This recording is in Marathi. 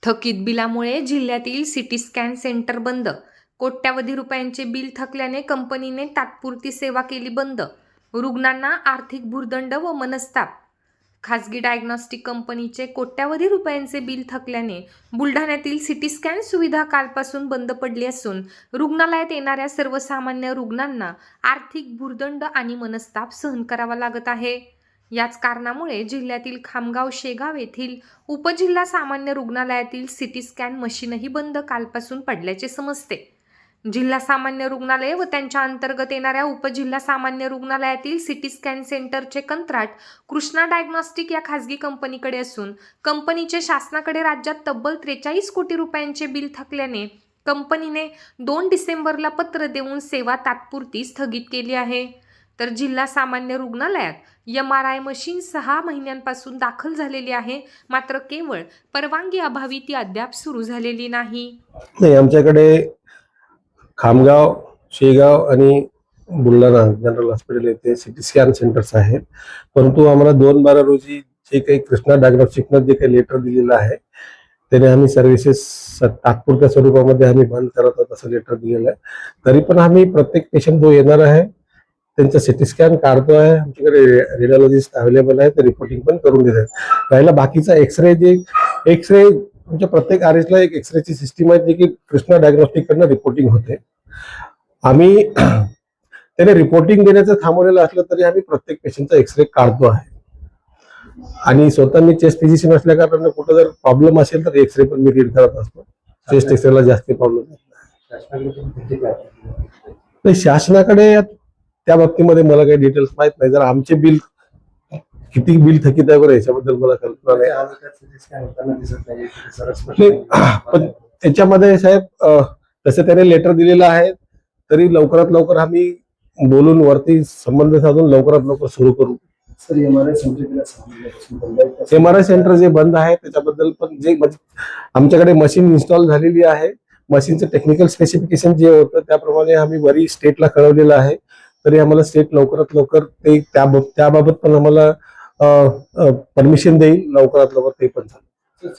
थकीत बिलामुळे जिल्ह्यातील सिटी स्कॅन सेंटर बंद. कोट्यावधी रुपयांचे बिल थकल्याने कंपनीने तात्पुरती सेवा केली बंद. रुग्णांना आर्थिक भुर्दंड व मनस्ताप. खासगी डायग्नॉस्टिक कंपनीचे कोट्यावधी रुपयांचे बिल थकल्याने बुलढाण्यातील सिटी स्कॅन सुविधा कालपासून बंद पडली असून रुग्णालयात येणाऱ्या सर्वसामान्य रुग्णांना आर्थिक भुर्दंड आणि मनस्ताप सहन करावा लागत आहे. याच कारणामुळे जिल्ह्यातील खामगाव शेगाव येथील उपजिल्हा सामान्य रुग्णालयातील सिटी स्कॅन मशीनही बंद कालपासून पडल्याचे समजते. जिल्हा सामान्य रुग्णालय व त्यांच्या अंतर्गत येणाऱ्या उपजिल्हा सामान्य रुग्णालयातील सिटी स्कॅन सेंटरचे कंत्राट कृष्णा डायग्नॉस्टिक या खासगी कंपनीकडे असून कंपनीचे शासनाकडे राज्यात तब्बल 43 कोटी रुपयांचे बिल थकल्याने कंपनीने 2 डिसेंबरला पत्र देऊन सेवा तात्पुरती स्थगित केली आहे. तर जिल्हा सामान्य रुग्णालयात MRI मशीन 6 महिन्यांपासून दाखल झालेली आहे, मात्र केवळ परवानगी अभावी ती अद्याप सुरू झालेली नाही. आमच्याकडे खामगाव, शेगाव आणि बुलढाणा जनरल हॉस्पिटल येथे सिटी स्कॅन सेंटर्स आहेत. परंतु आम्हाला 2/12 रोजी जे काही कृष्णा डायग्नॉस्टिकनं जे काही लेटर दिलेलं आहे त्याने आम्ही सर्व्हिसेस तात्पुरत्या स्वरूपामध्ये आम्ही बंद करत आहोत असं लेटर दिलेलं आहे. तरी पण आम्ही प्रत्येक पेशंट जो येणार आहे त्यांचा सिटी स्कॅन काढतो आहे. आमच्याकडे रेडिओलॉजिस्ट अवेलेबल आहे, ते रिपोर्टिंग पण करून देत आहेत. राहिला बाकीचा एक्सरे आमच्या प्रत्येक आरएसला एक एक्सरेची सिस्टीम आहे जी की कृष्णा डायग्नॉस्टिक कडनं रिपोर्टिंग होते. आम्ही त्याने रिपोर्टिंग देण्याचं थांबवलेलं असलं तरी आम्ही प्रत्येक पेशंटचा एक्सरे काढतो आहे. आणि स्वतः मी चेस्ट फिजिशियन असल्या कारणाने कुठं जर प्रॉब्लेम असेल तर एक्सरे पण मी रीड करत असतो. चेस्ट एक्सरेला जास्त प्रॉब्लेम नाही. शासनाकडे त्या बाबतीमध्ये मला काही डिटेल्स माहित नाही. जर आमचे बिल किती बिल थकीत आहे बरं याच्याबद्दल मला कल्पना नाही. पण त्याच्यामध्ये साहेब तसं त्याने लेटर दिलेलं आहे, तरी लवकरात लवकर आम्ही बोलून वरती संबंध साधून लवकरात लवकर सुरू करू. MRI सेंटर जे बंद आहे त्याच्याबद्दल पण जे आमच्याकडे मशीन इन्स्टॉल झालेली आहे, मशीनचं टेक्निकल स्पेसिफिकेशन जे होतं त्याप्रमाणे आम्ही वरी स्टेटला कळवलेलं आहे. तरी आम्हाला स्टेट लवकरात लवकर ते त्याबाबत पण आम्हाला परमिशन देईल. लवकरात लवकर ते पण झालं.